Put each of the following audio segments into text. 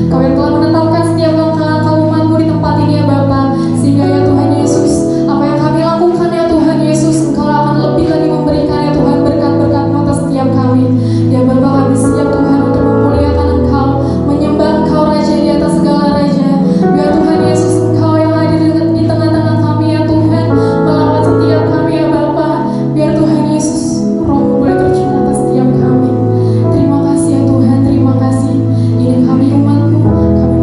Kau yang telah menetapkan setiap langkah-langkah umat-Mu di tempat ini ya Bapa, sehingga ya Tuhan Yesus, apa yang kami lakukan ya Tuhan Yesus, Engkau akan lebih lagi memberikan ya Tuhan berkat-berkat-Mu atas setiap kami. Ya Bapa, kami siap Tuhan untuk memuliakan Engkau, menyembah Engkau Raja di atas segala raja. Biar Tuhan Yesus Engkau yang hadir di tengah-tengah kami ya Tuhan, melawat setiap kami ya Bapa. Biar Tuhan Yesus Roh-Mu boleh tercurah atas setiap kami. Terima kasih ya Tuhan, terima kasih. Ini kami umat-Mu, kami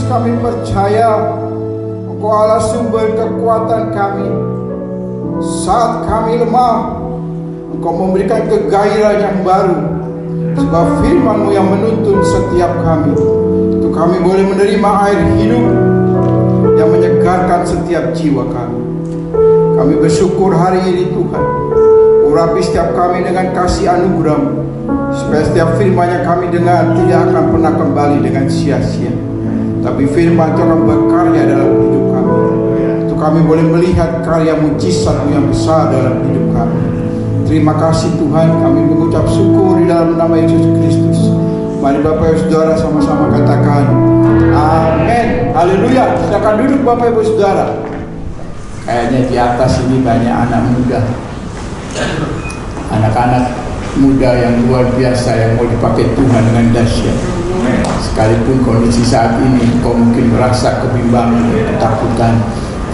kami percaya Engkau Allah sumber kekuatan kami. Saat kami lemah, Engkau memberikan kegairahan yang baru, sebab firman-Mu yang menuntun setiap kami, untuk kami boleh menerima air hidup yang menyegarkan setiap jiwa kami. Kami bersyukur hari ini Tuhan, urapi setiap kami dengan kasih anugerah-Mu, supaya setiap firman yang kami dengar tidak akan pernah kembali dengan sia-sia, tapi firman itu akan berkarya dalam hidup kami, untuk kami boleh melihat karya mujizat-Mu yang besar dalam hidup kami. Terima kasih Tuhan, kami mengucap syukur di dalam nama Yesus Kristus. Mari Bapak Ibu Saudara sama-sama katakan amin. Haleluya. Silakan duduk Bapak Ibu Saudara. Kayaknya di atas ini banyak anak muda, anak-anak muda yang luar biasa yang mau dipakai Tuhan dengan dahsyat. Sekalipun kondisi saat ini kau mungkin merasa kebimbangan dan ketakutan,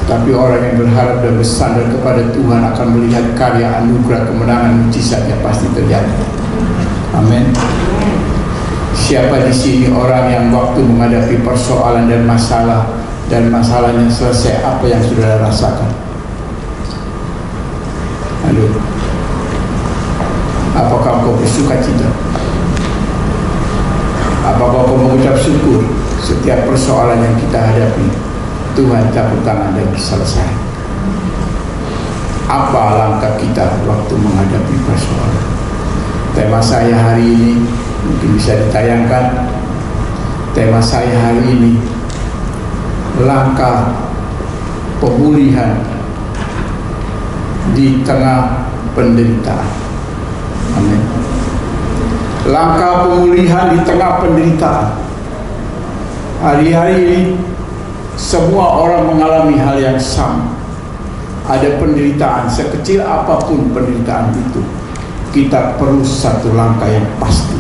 tapi orang yang berharap dan bersandar kepada Tuhan akan melihat karya anugerah kemenangan mujizat yang pasti terjadi. Amin. Siapa di sini orang yang waktu menghadapi persoalan dan masalah, dan masalahnya selesai, apa yang saudara rasakan? Halo, apakah kau bersuka cita? Apakah kau mengucap syukur setiap persoalan yang kita hadapi? Tuhan campur tangan dan selesai. Apa langkah kita waktu menghadapi persoalan? Tema saya hari ini mungkin bisa ditayangkan. Tema saya hari ini, langkah pemulihan di tengah penderitaan. Amin. Langkah pemulihan di tengah penderitaan. Hari-hari ini semua orang mengalami hal yang sama. Ada penderitaan, sekecil apapun penderitaan itu, kita perlu satu langkah yang pasti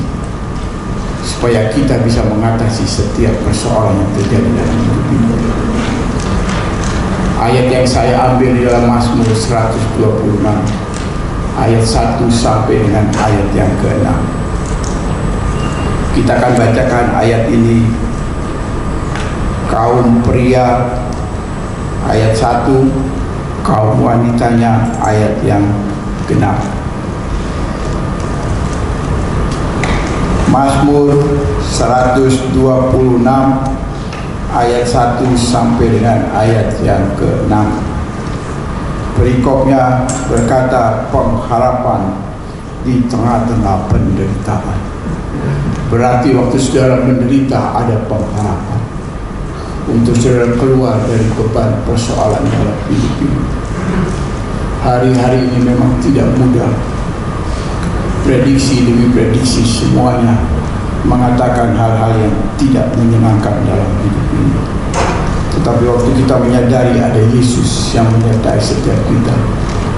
supaya kita bisa mengatasi setiap persoalan yang terjadi dalam hidup ini. Ayat yang saya ambil di dalam Mazmur 126 ayat 1 sampai dengan ayat yang ke-6. Kita akan bacakan ayat ini. Kaum pria ayat 1, kaum wanitanya ayat yang ke-6. Mazmur 126 ayat 1 sampai dengan ayat yang ke-6. Perikopnya berkata, pengharapan di tengah-tengah penderitaan. Berarti waktu saudara menderita ada pengharapan untuk saudara keluar dari beban persoalan dalam hidup ini. Hari-hari ini memang tidak mudah. Prediksi demi prediksi semuanya mengatakan hal-hal yang tidak menyenangkan dalam hidup ini. Tetapi waktu kita menyadari ada Yesus yang menyertai setiap kita,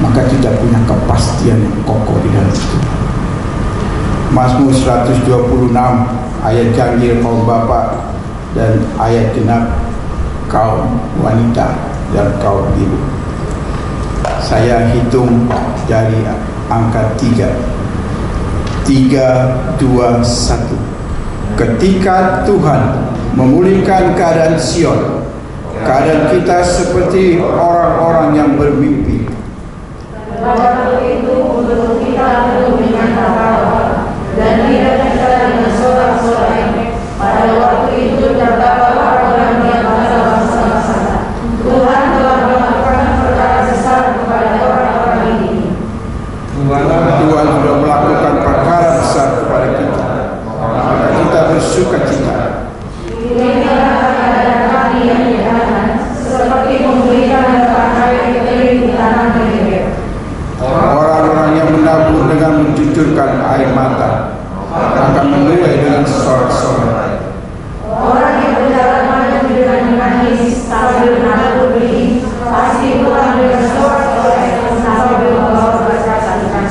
maka kita punya kepastian yang kokoh di dalam Tuhan. Mazmur 126 ayat ganjil kaum bapa dan ayat genap kaum wanita dan kaum ibu. Saya hitung dari angka 3, 2, 1. Ketika Tuhan memulihkan keadaan Sion, keadaan kita seperti orang-orang yang bermimpi. Pada waktu itu untuk kita belum menyangka dan tidak kita dengan sorak-sorai. Pada waktu itu terdapat orang yang bangsa-bangsa. Tuhan telah melakukan perkara besar kepada orang-orang ini. Tuhan sudah melakukan perkara besar kepada kita, maka kita bersuka cita. Inilah keadaan kami yang jahat, seperti memberikan pakai kering di tanah Negev. Orang-orang yang menabur dengan mencucurkan air mata akan menuai dengan sorak-sorai. Orang yang berjalan maju dengan menangis sambil menabur benih, pasti pulang dengan sorak-sorai sambil membawa berkat Tuhan.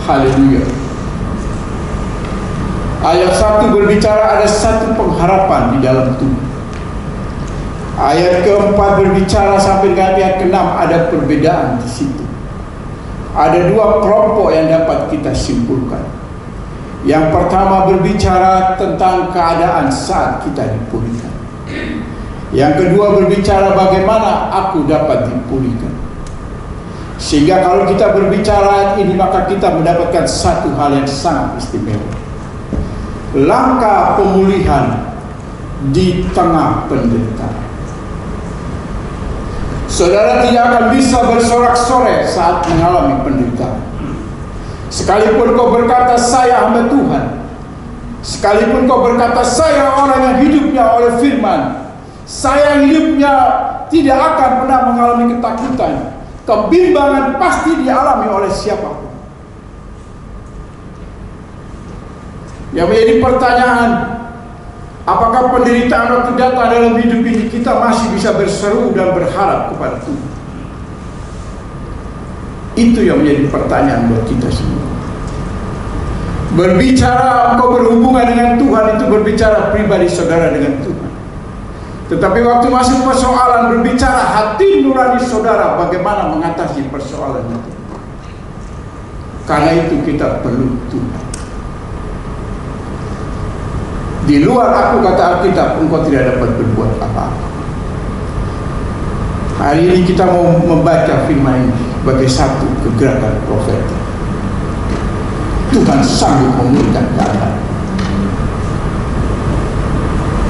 Haleluya. Ayat 1 berbicara ada satu pengharapan di dalam Tuhan. Ayat keempat berbicara sampai dengan ayat ke-6 ada perbedaan di situ. Ada dua kelompok yang dapat kita simpulkan. Yang pertama berbicara tentang keadaan saat kita dipulihkan. Yang kedua berbicara bagaimana aku dapat dipulihkan. Sehingga kalau kita berbicara ini, maka kita mendapatkan satu hal yang sangat istimewa. Langkah pemulihan di tengah penderitaan. Saudara tidak akan bisa bersorak-sorai saat mengalami penderitaan. Sekalipun kau berkata saya hamba Tuhan, sekalipun kau berkata saya orang yang hidupnya oleh firman, saya hidupnya tidak akan pernah mengalami ketakutan, kebimbangan pasti dialami oleh siapapun. Yang menjadi pertanyaan, apakah penderitaan waktu datang dalam hidup ini kita masih bisa berseru dan berharap kepada Tuhan? Itu yang menjadi pertanyaan buat kita semua. Berbicara engkau berhubungan dengan Tuhan itu berbicara pribadi saudara dengan Tuhan. Tetapi waktu masuk persoalan, berbicara hati nurani saudara bagaimana mengatasi persoalan itu. Karena itu kita perlu Tuhan. Di luar aku, kata Alkitab, engkau tidak dapat berbuat apa-apa. Hari ini kita mau membaca firman ini sebagai satu kegerakan profetik. Tuhan sanggup memulihkan keadaan.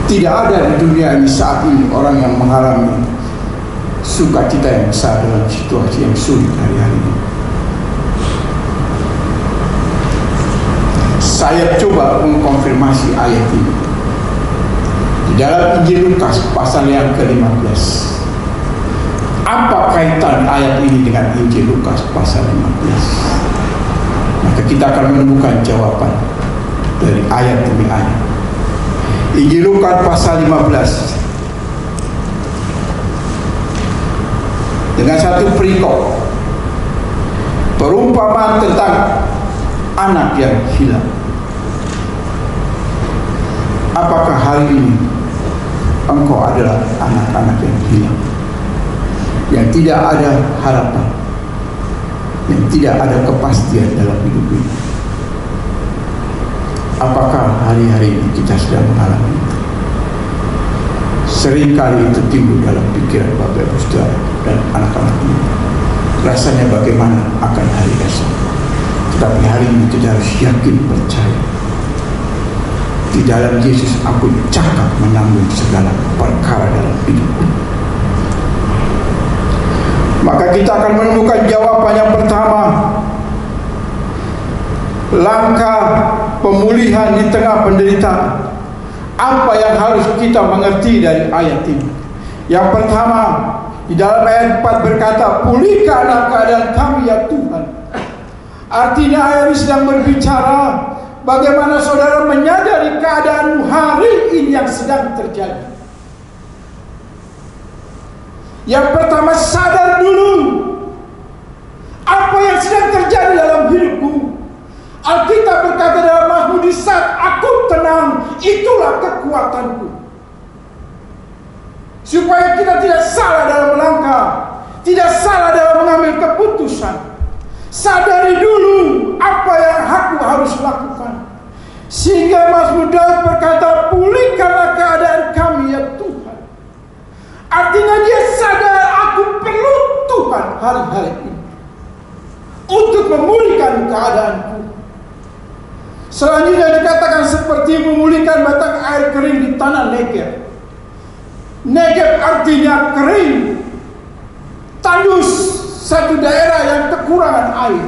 Tidak ada di dunia ini saat ini orang yang mengalami sukacita yang besar dalam situasi yang sulit hari-hari ini. Saya coba mengkonfirmasi ayat ini di dalam Injil Lukas pasal yang ke-15. Apa kaitan ayat ini dengan Injil Lukas pasal 15? Maka kita akan menemukan jawaban dari ayat demi ayat. Injil Lukas pasal 15 dengan satu perikop perumpamaan tentang anak yang hilang. Apakah hari ini engkau adalah anak-anak yang hilang, yang tidak ada harapan, yang tidak ada kepastian dalam hidup ini? Apakah hari-hari ini kita sedang mengalami itu? Seringkali itu timbul dalam pikiran Bapak Ibu Saudara dan anak-anak ini. Rasanya bagaimana akan hari esok? Tetapi hari ini kita harus yakin, percaya di dalam Yesus aku cakap menanggung segala perkara dalam hidupku. Maka kita akan menemukan jawaban yang pertama, langkah pemulihan di tengah penderitaan. Apa yang harus kita mengerti dari ayat ini? Yang pertama, di dalam ayat 4 berkata, pulihkanlah keadaan kami ya Tuhan. Artinya ayat ini sedang berbicara bagaimana saudara menyadari keadaan hari ini yang sedang terjadi. Yang pertama, sadar dulu apa yang sedang terjadi dalam hidupku. Alkitab berkata dalam Mazmur, di saat aku tenang, itulah kekuatanku. Supaya kita tidak salah dalam melangkah, tidak salah dalam mengambil keputusan. Sadari dulu apa yang aku harus lakukan. Sehingga Mazmur Daud berkata, pulihkanlah keadaan kami ya Tuhan. Artinya dia sadar aku perlu Tuhan hari-hari ini untuk memulihkan keadaanku. Selanjutnya dikatakan seperti memulihkan batang air kering di tanah Negev. Negev artinya kering, tandus, satu daerah yang kekurangan air.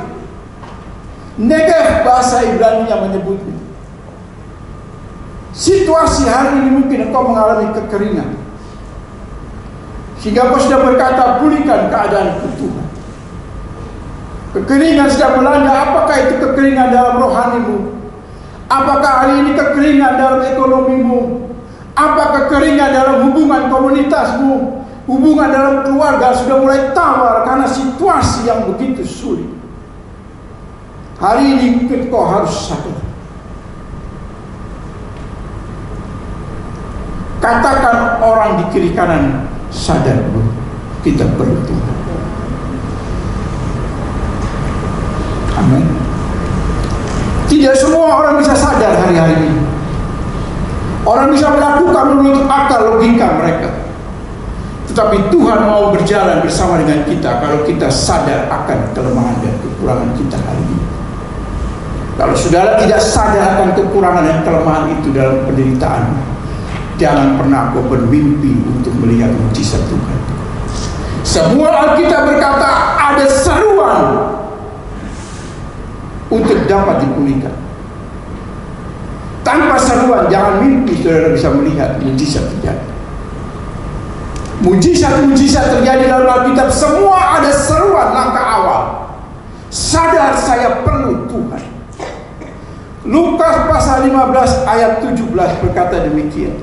Negev bahasa Ibrani-nya menyebutnya. Situasi hari ini mungkin engkau mengalami kekeringan, sehingga engkau sudah berkata, pulihkan keadaanku Tuhan. Kekeringan sedang melanda. Apakah itu kekeringan dalam rohanimu? Apakah hari ini kekeringan dalam ekonomimu? Apa kekeringan dalam hubungan komunitasmu? Hubungan dalam keluarga sudah mulai tawar karena situasi yang begitu sulit. Hari ini kau harus sadar. Katakan orang di kiri kanan, sadar bro, kita perlu Tuhan. Amin. Tidak semua orang bisa sadar hari-hari ini. Orang bisa melakukan menurut akal logika mereka. Tetapi Tuhan mau berjalan bersama dengan kita kalau kita sadar akan kelemahan dan kekurangan kita hari ini. Kalau saudara tidak sadar akan kekurangan dan kelemahan itu dalam penderitaan, jangan pernah kau bermimpi untuk melihat mujizat Tuhan. Semua Alkitab berkata ada seruan untuk dapat dipulihkan. Tanpa seruan jangan mimpi saudara bisa melihat mujizat terjadi. Mujizat-mujizat terjadi dalam Alkitab semua ada seruan langkah awal. Sadar saya perlu Tuhan. Lukas pasal 15 ayat 17 berkata demikian.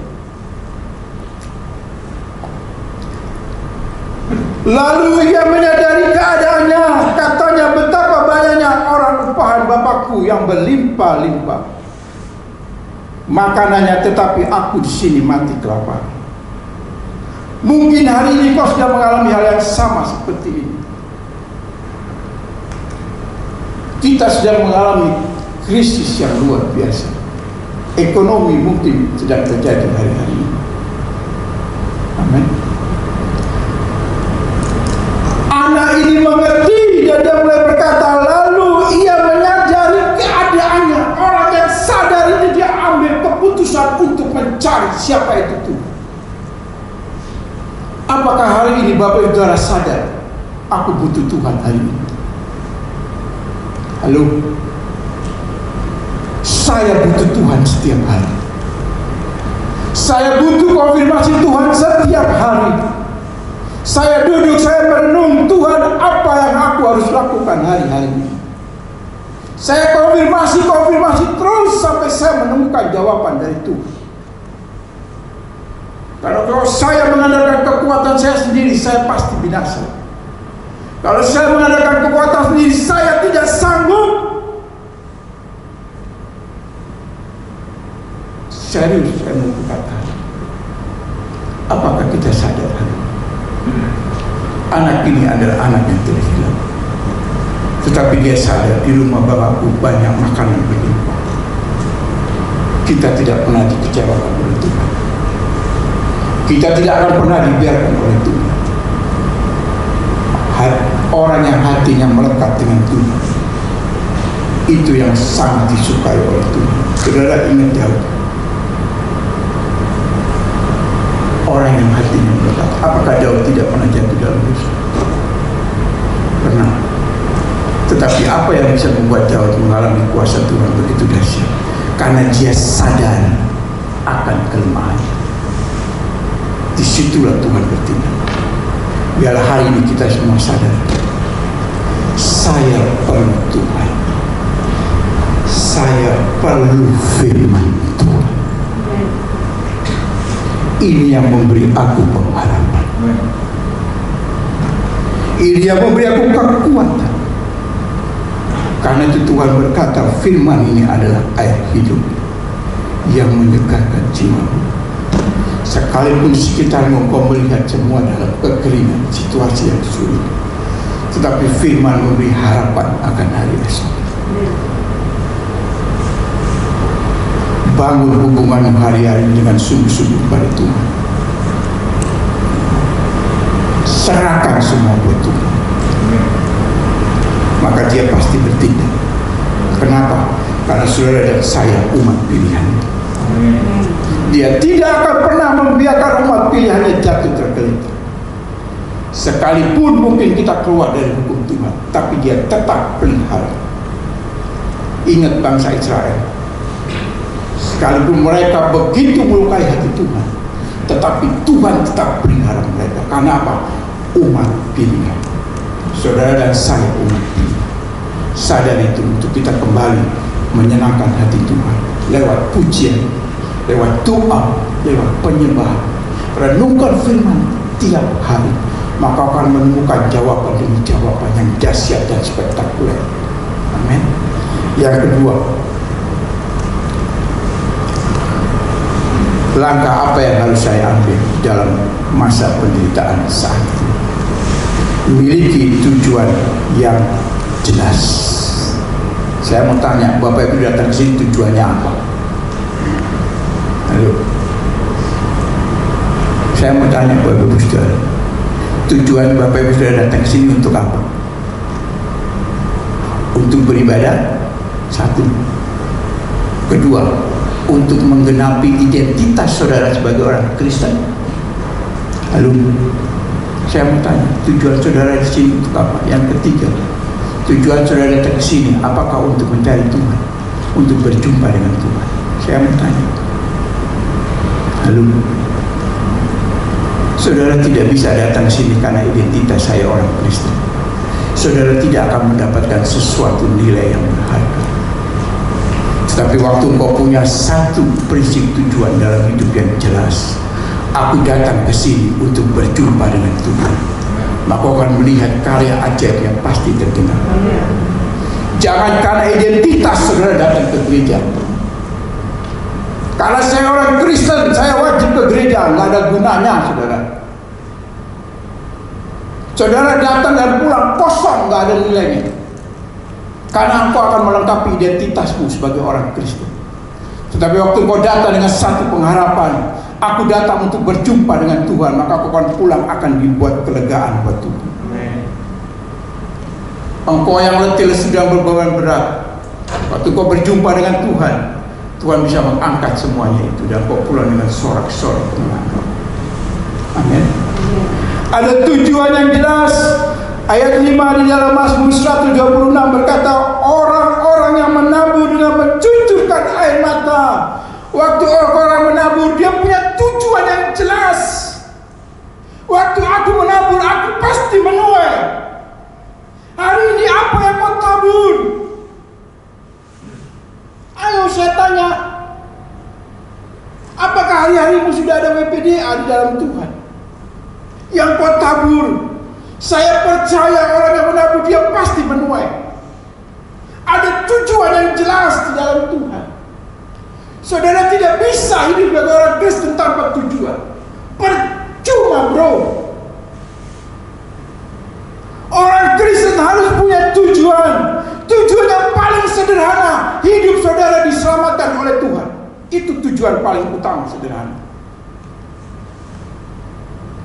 Lalu ia menyadari keadaannya, katanya betapa banyaknya orang upahan Bapakku yang berlimpah-limpah makanannya, tetapi aku di sini mati kelaparan. Mungkin hari ini kau sudah mengalami hal yang sama seperti ini. Kita sedang mengalami krisis yang luar biasa. Ekonomi mungkin sedang terjadi hari-hari ini. Amin. Anak ini mengerti dan dia mulai berkata, lalu ia menyadari keadaannya. Orang yang sadar ini dia ambil keputusan untuk mencari siapa itu Tuhan. Apakah hari ini Bapak Ibu Saudara sadar aku butuh Tuhan hari ini? Halo? Saya butuh Tuhan setiap hari. Saya butuh konfirmasi Tuhan setiap hari. Saya duduk, saya merenung Tuhan apa yang aku harus lakukan hari-hari ini. Saya konfirmasi terus sampai saya menemukan jawaban dari Tuhan. Kalau saya mengandalkan kekuatan saya sendiri, saya pasti binasa. Kalau saya mengandalkan kekuatan sendiri, saya tidak sanggup. Serius saya mau berkata, apakah kita sadar? Anak ini adalah anak yang terhilang, tetapi dia sadar di rumah bapakku banyak makanan berlimpah. Kita tidak pernah dikecewakan oleh Tuhan. Kita tidak akan pernah dibiarkan oleh Tuhan. Orang yang hatinya melekat dengan Tuhan, itu yang sangat disukai oleh Tuhan. Saudara ingat jauh. Orang yang hatinya melekat. Apakah Daud tidak pernah jatuh dalam dosa? Pernah. Tetapi apa yang bisa membuat Daud mengalami kuasa Tuhan begitu dahsyat? Karena dia sadar akan kelemahannya. Disitulah Tuhan bertindak. Biarlah hari ini kita semua sadar, saya perlu Tuhan. Saya perlu firman Tuhan. Ini yang memberi aku pengharapan. Ini yang memberi aku kekuatan. Karena itu Tuhan berkata, firman ini adalah air hidup yang menyegarkan jiwamu. Sekalipun sekitarmu kau melihat semua dalam kekeringan, situasi yang sulit, tetapi firman memberi harapan akan hari esok. Bangun hubungan hari-hari dengan sungguh-sungguh pada Tuhan. Serahkan semua buat Tuhan. Maka dia pasti bertindak. Kenapa? Karena saudara dan saya umat pilihan. Dia tidak akan pernah membiarkan umat pilihannya jatuh tergelincir. Sekalipun mungkin kita keluar dari hukum Tuhan, tapi dia tetap pelihara. Ingat bangsa Israel. Sekalipun mereka begitu melukai hati Tuhan, tetapi Tuhan tetap pelihara mereka. Karena apa? Umat pilihan. Saudara dan saya umat pilihan. Sadar itu untuk kita kembali menyenangkan hati Tuhan lewat pujian, lewat doa, lewat penyembahan. Renungkan firman tiap hari, maka akan menemukan jawaban demi jawaban yang dahsyat dan spektakuler. Amin. Yang kedua, langkah apa yang harus saya ambil dalam masa penderitaan saat ini? Memiliki tujuan yang jelas. Saya mau tanya, Bapak Ibu datang ke sini tujuannya apa? Halo. Saya mau tanya Bapak Ibu Saudara, Tujuan Bapak Ibu sudah datang ke sini untuk apa? Untuk beribadah, satu. Kedua, untuk menggenapi identitas saudara sebagai orang Kristen. Lalu saya mau tanya, tujuan saudara di sini untuk apa? Yang ketiga, tujuan saudara datang ke sini apakah untuk mencari Tuhan, untuk berjumpa dengan Tuhan? Saya mau tanya. Lalu saudara tidak bisa datang ke sini karena identitas saya orang Kristen. Saudara tidak akan mendapatkan sesuatu nilai yang berharga. Tetapi waktu kau punya satu prinsip tujuan dalam hidup yang jelas, aku datang ke sini untuk berjumpa dengan Tuhan, maka kau akan melihat karya ajaib yang pasti terkenal. Jangan karena identitas saudara datang ke gereja. Karena saya orang Kristen, saya wajib ke gereja. Nggak ada gunanya, saudara. Saudara datang dan pulang kosong, nggak ada nilainya. Karena engkau akan melengkapi identitasmu sebagai orang Kristen. Tetapi waktu engkau datang dengan satu pengharapan, aku datang untuk berjumpa dengan Tuhan, maka aku akan pulang akan dibuat kelegaan buat Tuhan. Engkau yang letih sedang berbeban berat, waktu engkau berjumpa dengan Tuhan, Tuhan bisa mengangkat semuanya itu dan engkau pulang dengan sorak-sorai Tuhan. Amin. Ada tujuan yang jelas. Ayat 5 di dalam Mazmur 126 berkata, orang-orang yang menabur dengan mencucurkan air mata. Waktu orang menabur, dia punya tujuan yang jelas. Waktu aku menabur, aku pasti menuai. Hari ini apa yang kau tabur? Ayo saya tanya, apakah hari-harimu sudah ada WPDA di dalam Tuhan? Yang kau tabur, saya percaya orang yang menabur dia pasti menuai. Ada tujuan yang jelas di dalam Tuhan. Saudara tidak bisa hidup sebagai orang Kristen tanpa tujuan. Percuma, bro. Orang Kristen harus punya tujuan. Tujuan yang paling sederhana, hidup saudara diselamatkan oleh Tuhan. Itu tujuan paling utama, sederhana.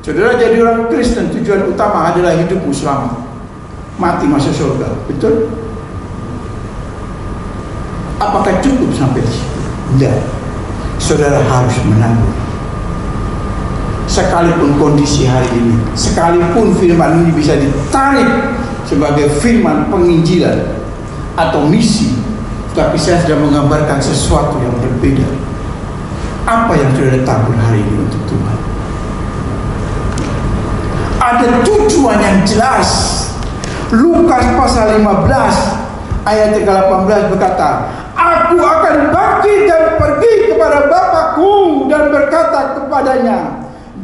Saudara jadi orang Kristen, tujuan utama adalah hidupmu selamat, mati masuk surga. Betul? Apakah cukup sampai di situ? Tidak. Saudara harus menabur. Sekalipun kondisi hari ini, sekalipun firman ini bisa ditarik sebagai firman penginjilan atau misi, tapi saya sudah menggambarkan sesuatu yang berbeda. Apa yang saudara tabur hari ini untuk Tuhan? Ada tujuan yang jelas. Lukas pasal 15 ayat 18 berkata, aku akan bangkit dan pergi kepada Bapakku dan berkata kepadanya,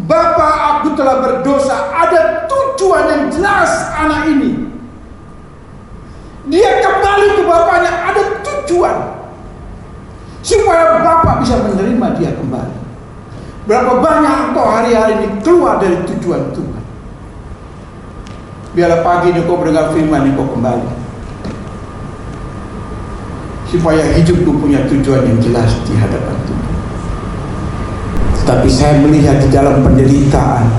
Bapa, aku telah berdosa. Ada tujuan yang jelas anak ini. Dia kembali ke bapaknya, ada tujuan supaya Bapak bisa menerima dia kembali. Berapa banyak engkau hari-hari ini keluar dari tujuan Tuhan? Biarlah pagi ini kau mendengar firman, kau kembali, supaya hidupku punya tujuan yang jelas di hadapan Tuhan. Tapi saya melihat di dalam penderitaan,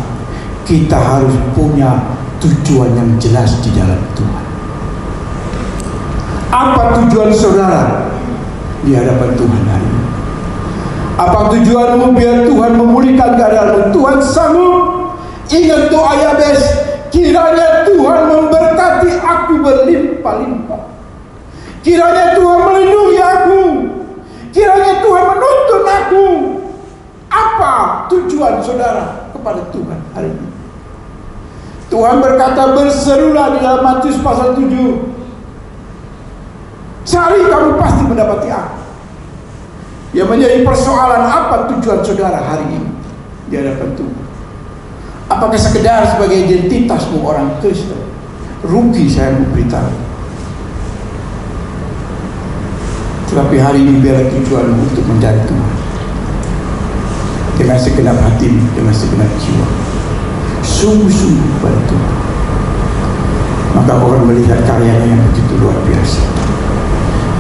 kita harus punya tujuan yang jelas di dalam Tuhan. Apa tujuan saudara di hadapan Tuhan hari ini? Apa tujuanmu biar Tuhan memulihkan keadaanmu? Tuhan sanggup. Ingat doa Yabes, kiranya Tuhan memberkati aku berlimpah-limpah. Kiranya Tuhan melindungi aku. Kiranya Tuhan menuntun aku. Apa tujuan saudara kepada Tuhan hari ini? Tuhan berkata, berserulah di dalam Matius pasal 7. Cari, kamu pasti mendapati aku. Yang menjadi persoalan, apa tujuan saudara hari ini di hadapan Tuhan? Apakah sekedar sebagai identitasmu orang Kristen? Rugi saya memberitahu. Tetapi hari ini biarlah tujuanmu untuk mencari Tuhan dengan segenap hati, dengan segenap jiwa, sungguh-sungguh kepada Tuhan. Maka orang melihat karyanya yang begitu luar biasa.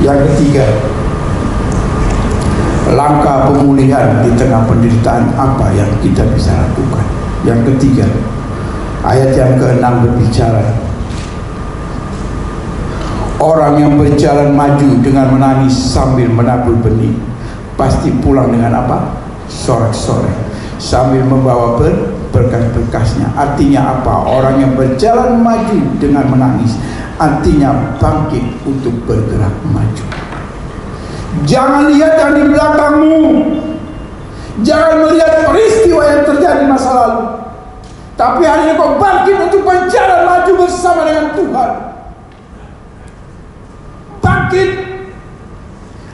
Yang ketiga, langkah pemulihan di tengah penderitaan apa yang kita bisa lakukan. Yang ketiga, Ayat yang ke-6 berbicara, orang yang berjalan maju dengan menangis sambil menabur benih pasti pulang dengan apa? Sorak-sorai, sambil membawa berkas-berkasnya. Artinya apa? Orang yang berjalan maju dengan menangis, artinya bangkit untuk bergerak maju. Jangan lihat yang di belakangmu, jangan melihat peristiwa yang terjadi masa lalu, tapi hari ini kau bangkit untuk berjalan maju bersama dengan Tuhan. Bangkit.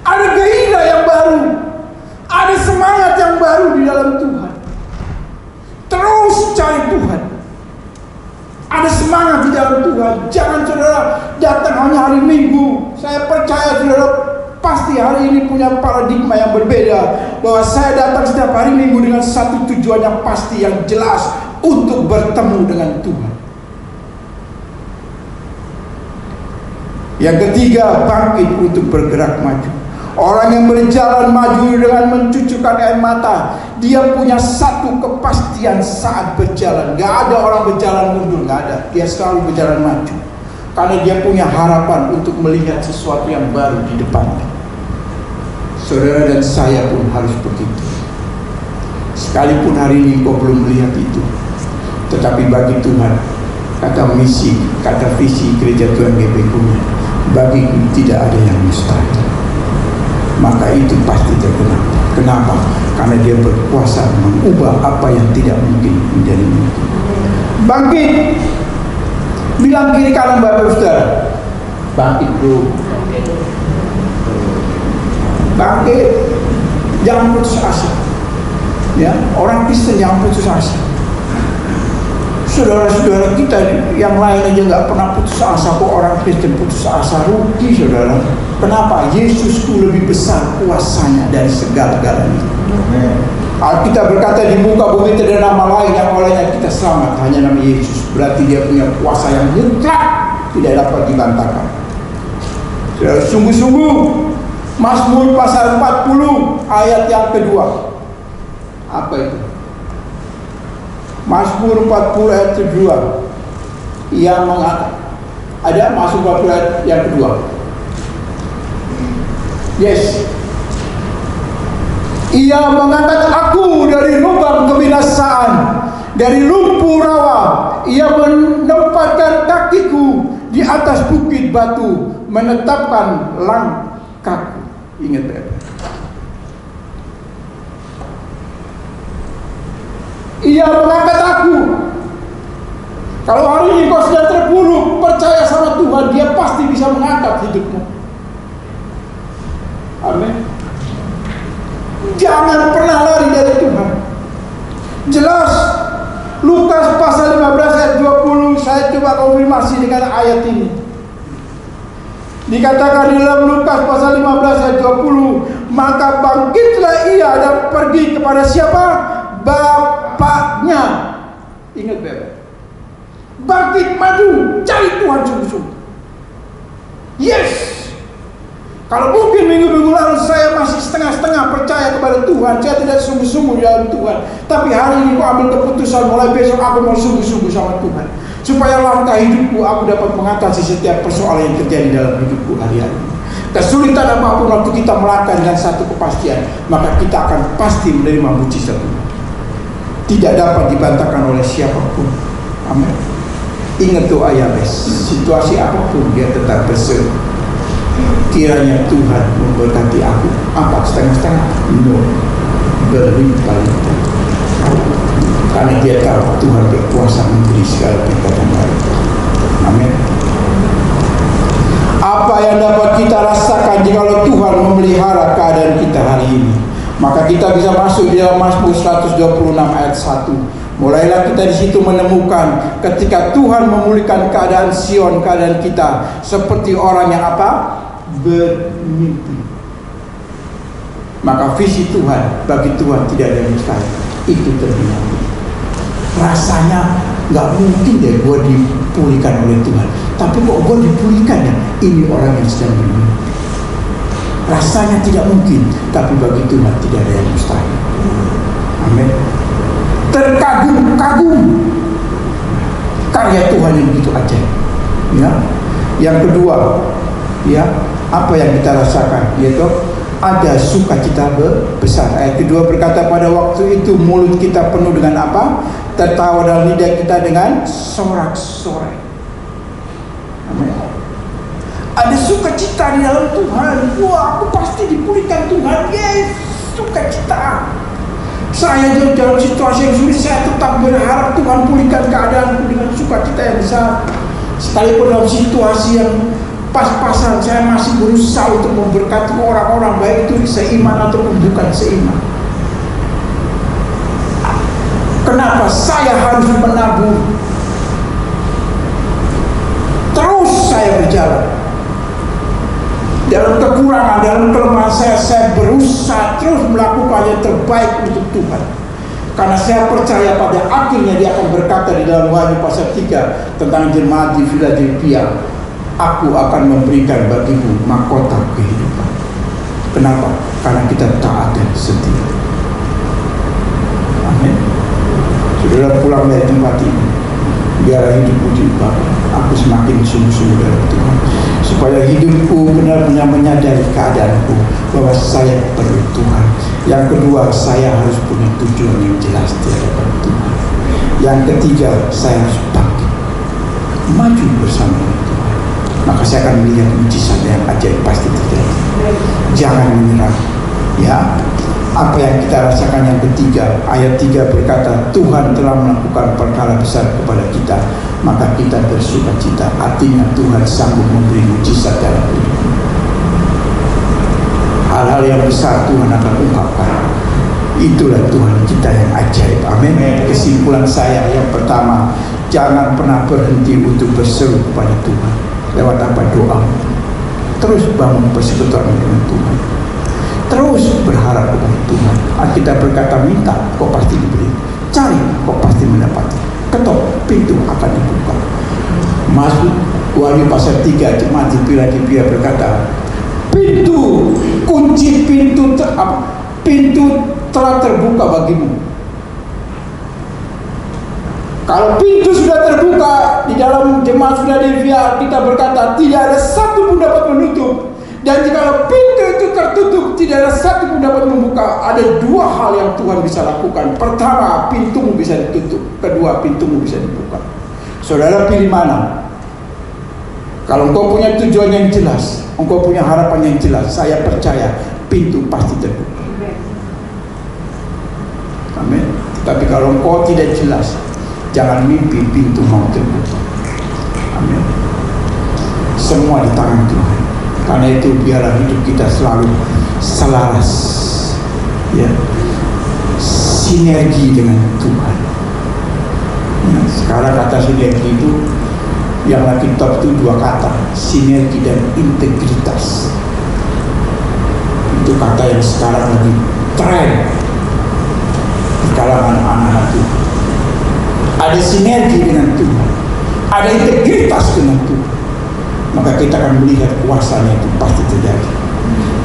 Ada gairah yang baru, ada semangat yang baru di dalam Tuhan. Terus cari Tuhan. Ada semangat di dalam Tuhan. Jangan saudara datang hanya hari Minggu. Saya percaya saudara pasti hari ini punya paradigma yang berbeda, bahwa saya datang setiap hari Minggu dengan satu tujuan yang pasti, yang jelas, untuk bertemu dengan Tuhan. Yang ketiga, bangkit untuk bergerak maju. Orang yang berjalan maju dengan mencucurkan air mata, dia punya satu kepastian saat berjalan. Gak ada orang berjalan mundur, gak ada. Dia selalu berjalan maju, karena dia punya harapan untuk melihat sesuatu yang baru di depannya. Saudara dan saya pun harus begitu. Sekalipun hari ini kau belum melihat itu, tetapi bagi Tuhan, kata misi, kata visi gereja Tuhan GBK, bagiku tidak ada yang mustahil. Maka itu pasti terkenal. Kenapa? Karena dia berkuasa mengubah apa yang tidak mungkin menjadi mungkin. Bangkit. Bilang kiri kanan Bapak Saudara, bangkit bro. Bangkit. Jangan putus asa. Ya, orang Kristen jangan putus asa. Saudara-saudara kita yang lain aja nggak pernah putus asa, kok orang Kristen putus asa? Rugi saudara. Kenapa? Yesus itu lebih besar kuasanya dari segala-galanya. Alkitab berkata di muka bumi tidak ada nama lain yang olehnya kita selamat, hanya nama Yesus. Berarti dia punya kuasa yang mutlak, tidak dapat dibantahkan. Saudara, sungguh-sungguh Mazmur pasal 40 ayat yang kedua. Apa itu? Mazmur 40 ayat kedua. Ia mengatakan, ada Mazmur 40 ayat yang kedua. Yes. Ia mengangkat aku dari lubang kebinasaan, dari lumpur rawa. Ia menempatkan kakiku di atas bukit batu, menetapkan langkahku. Ingat ya. Ia mengangkat aku. Kalau hari ini kau sudah terpuruk, percaya sama Tuhan, dia pasti bisa mengangkat hidupmu. Amin. Jangan pernah lari dari Tuhan. Jelas Lukas pasal 15 ayat 20, saya coba konfirmasi dengan ayat ini. Dikatakan di dalam Lukas pasal 15 ayat 20, maka bangkitlah ia dan pergi kepada siapa? Bapaknya. Ingat Bapak. Bangkit maju, cari Tuhan sungguh-sungguh. Yes. Kalau mungkin minggu-minggu lalu saya masih setengah-setengah percaya kepada Tuhan, saya tidak sungguh-sungguh di dalam Tuhan. Tapi hari ini aku ambil keputusan, mulai besok aku mau sungguh-sungguh sama Tuhan, supaya langkah hidupku aku dapat mengatasi setiap persoalan yang terjadi dalam hidupku hari-hari. Kesulitan apapun waktu kita melangkah dengan satu kepastian, maka kita akan pasti menerima mujizat Tuhan. Tidak dapat dibantahkan oleh siapapun. Amin. Ingat doa Yabes, situasi apapun dia tetap berseru. Kiranya Tuhan memberkati aku. Apa setengah-setengah? No, berlimpah-limpah. Karena dia tahu Tuhan berkuasa memberi segala berkat yang baik. Amin. Apa yang dapat kita rasakan jika Tuhan memelihara keadaan kita hari ini? Maka kita bisa masuk di dalam Mazmur 126 ayat 1. Mulailah kita di situ menemukan ketika Tuhan memulihkan keadaan Sion, keadaan kita seperti orang yang apa? Bermimpi. Maka visi Tuhan, bagi Tuhan tidak ada yang mustahil. Itu terbilang. Rasanya nggak mungkin deh gue dipulihkan oleh Tuhan, tapi kok gue dipulihkan ya? Ini orang yang sedang bermimpi. Rasanya tidak mungkin, tapi bagi Tuhan tidak ada yang mustahil. Amin. Terkagum-kagum. yang begitu ajaib. Ya. Yang kedua, ya, apa yang kita rasakan, yaitu ada sukacita besar. Ayat kedua berkata, pada waktu itu mulut kita penuh dengan apa? Tertawa dalam lidah kita dengan sorak-sorai. Amin. Ada sukacita di dalam Tuhan. Wah, aku pasti dipulihkan Tuhan. Yes, sukacita. Saya dalam situasi yang sulit, saya tetap berharap Tuhan pulihkan keadaanku dengan sukacita yang besar. Sekalipun dalam situasi yang pas-pasan, saya masih berusaha untuk memberkati orang-orang, baik itu seiman ataupun bukan seiman. Kenapa saya harus menabur? Terus saya berjalan dalam kekurangan, dalam kelemahan saya berusaha terus melakukan yang terbaik untuk Tuhan. Karena saya percaya pada akhirnya dia akan berkata di dalam Wahyu pasal 3 tentang jemaat di Philadelphia, aku akan memberikan bagimu mahkota kehidupan. Kenapa? Karena kita taat dan setia. Amin. Saudara pulang dari tempat ini, biarlah hidupku diubah. Aku semakin sungguh-sungguh dalam Tuhan, supaya hidupku benar-benar menyadari keadaanku bahwa saya perlu Tuhan. Yang kedua, saya harus punya tujuan yang jelas di hadapan Tuhan. Yang ketiga, saya harus bangkit, maju bersama Tuhan. Maka saya akan melihat mujizat yang ajaib pasti terjadi. Jangan menyerah. Ya, apa yang kita rasakan yang ketiga, ayat 3 berkata, Tuhan telah melakukan perkara besar kepada kita, maka kita bersukacita. Artinya Tuhan sanggup memberi mujizat dalam hidup. Hal-hal yang besar Tuhan akan ungkapkan. Itulah Tuhan kita yang ajaib. Amin. Kesimpulan saya yang pertama, jangan pernah berhenti untuk berseru kepada Tuhan. Lewat apa? Doa. Terus bangun persekutuan dengan Tuhan. Terus berharap kepada Tuhan. Alkitab berkata, minta, kau pasti diberi. Cari, kau pasti mendapat. Ketok, pintu akan dibuka. Masuk Wahyu pasal 3, jemaat di Philadelphia berkata, pintu, kunci pintu telah terbuka bagimu. Kalau pintu sudah terbuka di dalam jemaat Philadelphia, kita berkata tidak ada satu pun dapat menutup. Dan jika pintu itu tertutup, tidak ada satu pun dapat membuka. Ada dua hal yang Tuhan bisa lakukan. Pertama, pintumu bisa ditutup. Kedua, pintumu bisa dibuka. Saudara pilih mana? Kalau engkau punya tujuan yang jelas, engkau punya harapan yang jelas, saya percaya pintu pasti terbuka. Amin. Tapi kalau engkau tidak jelas, jangan mimpi pintu mau terbuka. Amin. Semua di tangan Tuhan. Karena itu biarlah hidup kita selalu selaras, ya, sinergi dengan Tuhan. Ya, sekarang kata sinergi itu yang lagi top itu dua kata, sinergi dan integritas. Itu kata yang sekarang lagi tren di kalangan anak-anak Tuhan. Ada sinergi dengan Tuhan, ada integritas dengan Tuhan, maka kita akan melihat kuasanya itu pasti terjadi.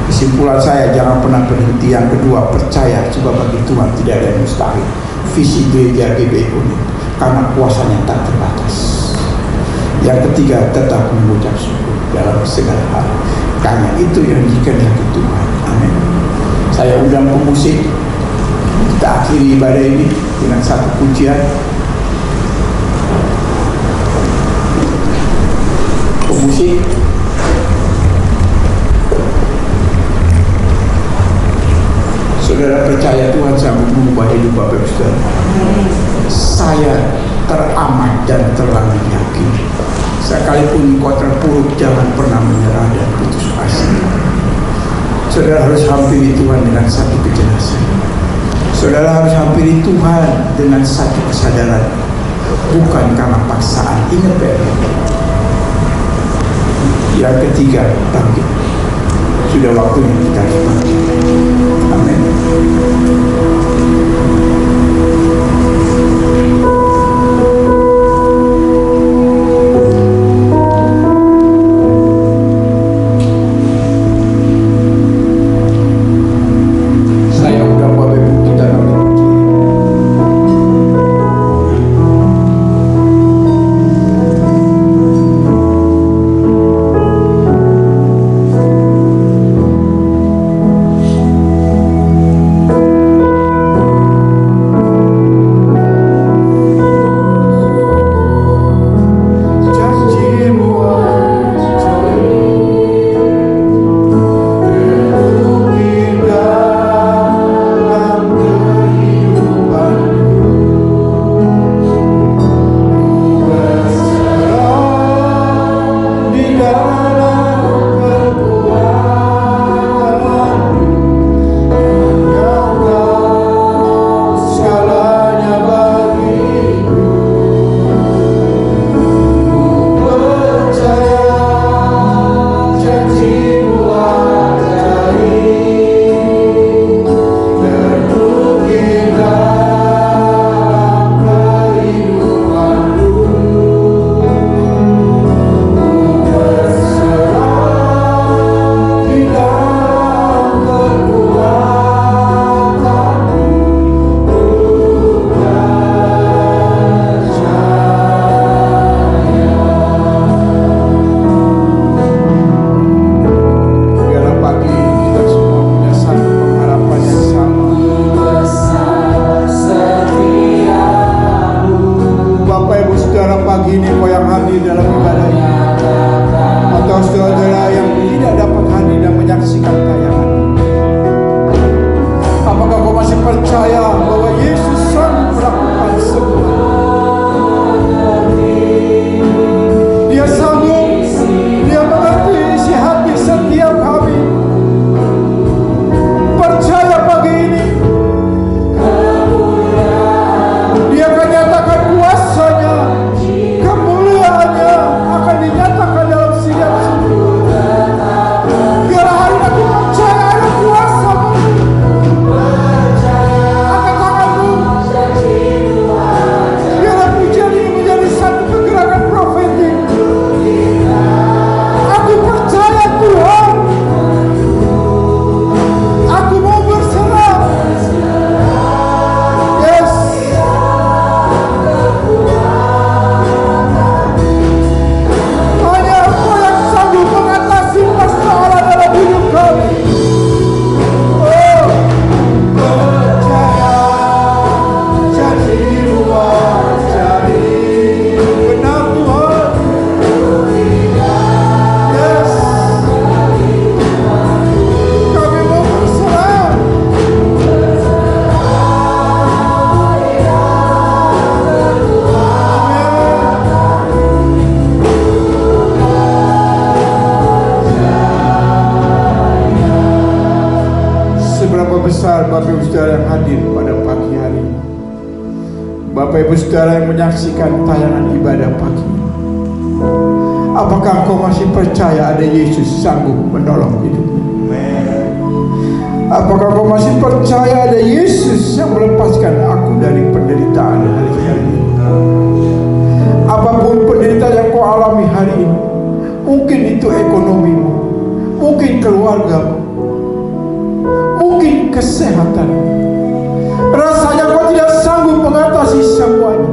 Kesimpulan saya, jangan pernah berhenti. Yang kedua, percaya sebab bagi Tuhan tidak ada yang mustahil. Visi gereja GBI Unit, karena kuasanya tak terbatas. Yang ketiga, tetap mengucap syukur dalam segala hal, karena itu yang dikehendaki Tuhan. Amin. Saya undang pemusik, kita akhiri ibadah ini dengan satu pujian. Pemusik, saudara percaya Tuhan sanggup mengubah hidup Bapak Ibu Saudara. Saya teramat dan terlalu yakin, sekalipun engkau terpuruk, jangan pernah menyerah dan putus asa. Saudara harus hampiri Tuhan dengan satu kejelasan. Saudara harus hampiri Tuhan dengan satu kesadaran, bukan karena paksaan. Ingat baik-baik. Yang ketiga, bangkit. Sudah waktunya kita bangkit. Amin. Saya udah Bapak Ibu kita nanti. saudara pagi ini kau yang hadir dalam ibadah ini, atau saudara yang tidak dapat hadir dan menyaksikan tayangan ini, apakah kau masih percaya bahwa Yesus sanggup melakukan semua? Dia sanggup, dia mengerti isi hati setiap kami. Percaya pagi ini dia akan nyatakan kuasanya, kemuliaannya akan dinyatakan dalam setiap sudut. Biar hari ini aku percaya ada kuasa-Mu, akan tangan-Mu. Biarlah pujian ini menjadi satu pergerakan profetik. Aku percaya Tuhan, aku mau berserah. Yes. Hanya Engkau yang sanggup mengatasi masalah dalam hidup kami. Oh, percaya jadi luar jadi benar Tuhan. Yes. Kami mau berserah. Seberapa besar Bapak Ibu Saudara yang hadir pada pagi hari ini, Bapak Ibu Saudara yang menyaksikan tayangan ibadah pagi ini, apakah kau masih percaya ada Yesus sanggup menolong hidupmu? Apakah kau masih percaya ada Yesus yang melepaskan aku dari penderitaan hari ini? Apapun penderitaan yang kau alami hari ini, mungkin itu ekonomimu, mungkin keluargamu, mungkin kesehatan. Rasanya kau tidak sanggup mengatasi semuanya.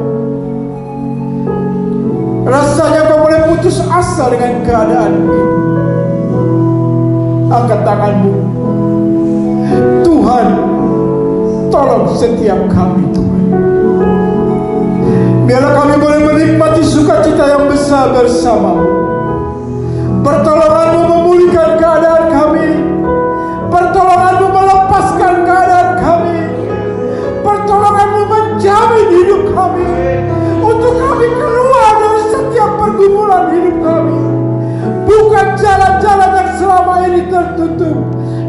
Rasanya kau mulai putus asa dengan keadaan ini. Angkat tanganmu. Tuhan, tolong setiap kami Tuhan. Biarlah kami boleh menikmati sukacita yang besar bersama-Mu. Pertolongan-Mu memulihkan keadaan kami. Pertolongan-Mu melepaskan keadaan kami. Pertolongan-Mu menjamin hidup kami, untuk kami keluar dari setiap pergumulan hidup kami. Bukan jalan-jalan yang selama ini tertutup.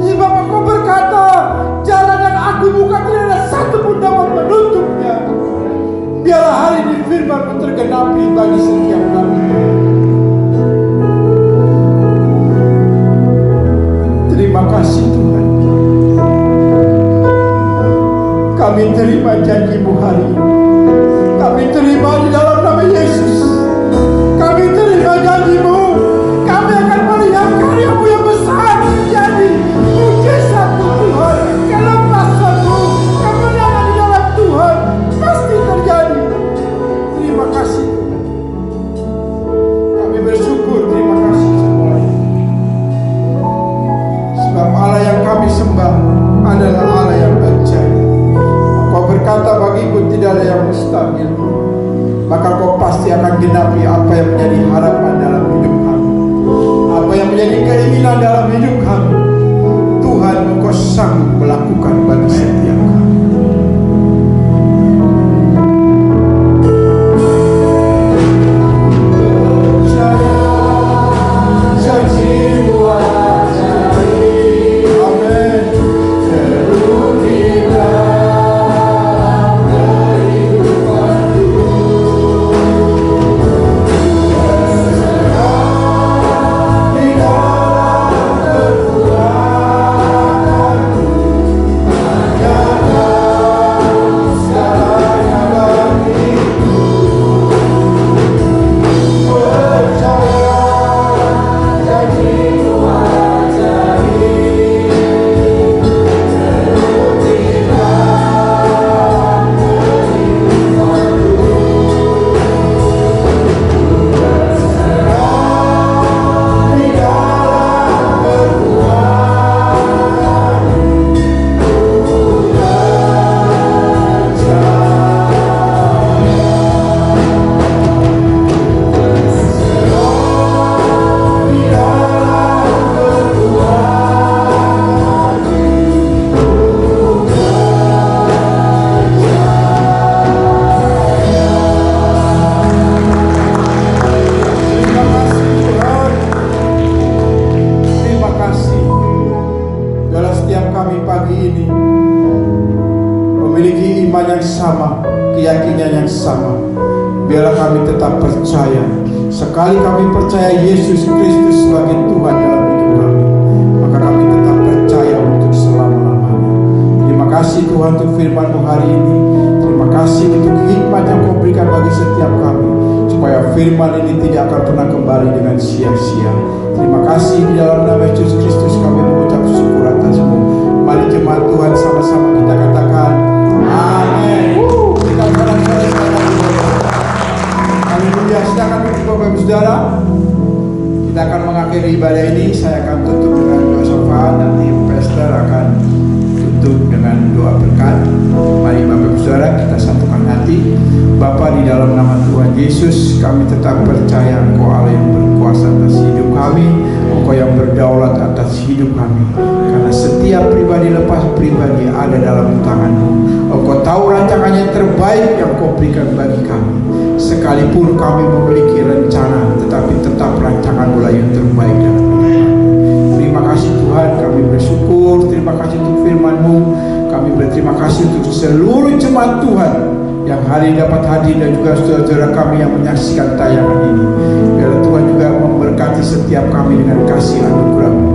Sebab Engkau berkata, jalan yang Aku buka tidak ada satu pun dapat menutupnya. Biarlah hari ini firman-Mu tergenapi bagi setiap kami. Terima kasih Tuhan. Kami terima janji-Mu hari ini. Kami terima di dalam nama Yesus. Kami terima janji-Mu. Kami akan melihat karya-Mu yang besar terjadi. Mujizat-Mu Tuhan, kelepasan-Mu, kemenangan di dalam Tuhan pasti terjadi. Terima kasih Tuhan. Kami bersyukur, terima kasih semuanya. Sebab Allah yang kami sembah adalah Allah yang ajaib. Kau berkata bagiku tidak ada yang mustahil, maka Kau pasti akan genapi apa yang menjadi harapan dalam hidup kami, apa yang menjadi keinginan dalam hidup kami. Tuhan, Engkau sanggup melakukan bagi setiap kami. Yeah. biarlah kami tetap percaya. Sekali kami percaya Yesus Kristus sebagai Tuhan dalam hidup kami, maka kami tetap percaya untuk selama-lamanya. Terima kasih Tuhan untuk firman-Mu hari ini. Terima kasih untuk hikmat yang Kau berikan bagi setiap kami, supaya firman ini tidak akan pernah kembali dengan sia-sia. Terima kasih, di dalam nama Yesus Kristus kami mengucap syukur atas-Mu. Mari jemaat Tuhan sama-sama kita katakan amin. Kita sorak-sorai haleluya. Silakan duduk Bapak Ibu Saudara. Kita akan mengakhiri ibadah ini. Saya akan tutup dengan doa syafaat. Nanti pastor akan tutup dengan doa berkat. Mari Bapak Ibu Saudara, kita satukan hati. Bapa, di dalam nama Tuhan Yesus, kami tetap percaya Engkau Allah yang berkuasa atas hidup kami, Engkau yang berdaulat atas hidup kami. Karena setiap pribadi lepas pribadi ada dalam tangan-Mu. Engkau tahu rancangan yang terbaik yang Kau berikan bagi kami. Sekalipun kami memiliki rencana, tetapi tetap rancangan-Mu lah yang terbaik dalam hidup kami. Terima kasih Tuhan, kami bersyukur. Terima kasih untuk firman-Mu. Kami berterima kasih untuk seluruh jemaat Tuhan yang hari ini dapat hadir, dan juga saudara-saudara kami yang menyaksikan tayangan ini. Biarlah Tuhan juga memberkati setiap kami dengan kasih anugerah-Mu.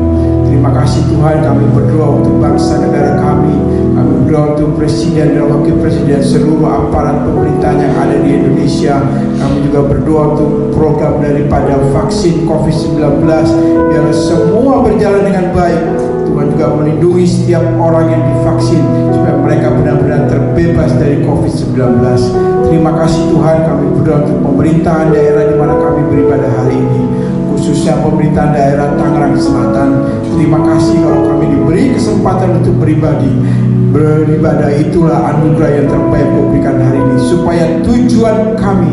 Terima kasih Tuhan, kami berdoa untuk bangsa negara kami. Kami berdoa untuk Presiden dan Wakil Presiden, seluruh aparat pemerintah yang ada di Indonesia. Kami juga berdoa untuk program daripada vaksin COVID-19. Biarlah semua berjalan dengan baik. Tuhan juga melindungi setiap orang yang divaksin, supaya mereka benar-benar terbebas dari COVID-19. Terima kasih Tuhan, kami berdoa untuk pemerintahan daerah di mana kami beribadah hari ini, khususnya pemerintahan daerah Tangerang Selatan. Terima kasih kalau kami diberi kesempatan untuk beribadah. Itulah anugerah yang terbaik Kau berikan hari ini, supaya tujuan kami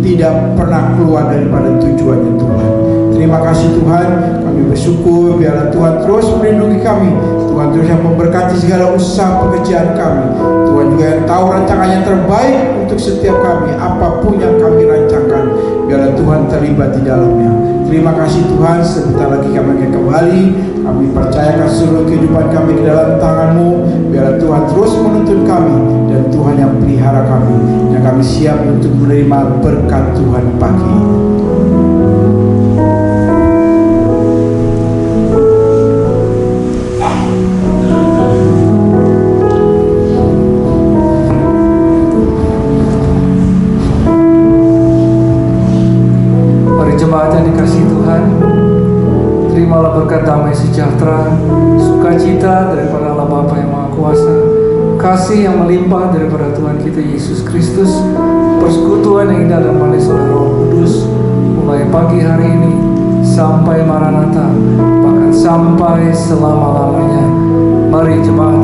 tidak pernah keluar daripada tujuannya Tuhan. Terima kasih Tuhan, kami bersyukur. Biarlah Tuhan terus melindungi kami. Tuhan terus yang memberkati segala usaha pekerjaan kami. Tuhan juga yang tahu rancangan yang terbaik untuk setiap kami. Apapun yang kami rancangkan, biarlah Tuhan terlibat di dalamnya. Terima kasih Tuhan, sebentar lagi kami akan kembali. Kami percayakan seluruh kehidupan kami ke dalam tangan-Mu. Biarlah Tuhan terus menuntun kami, dan Tuhan yang pelihara kami, dan kami siap untuk menerima berkat Tuhan pagi ini. Jemaat yang dikasihi Tuhan, terimalah berkat damai sejahtera, sukacita daripada Allah Bapa yang Maha Kuasa, kasih yang melimpah daripada Tuhan kita Yesus Kristus, persekutuan yang indah dan manis oleh Roh Kudus, mulai pagi hari ini sampai Maranatha, bahkan sampai selama-lamanya. Mari jemaat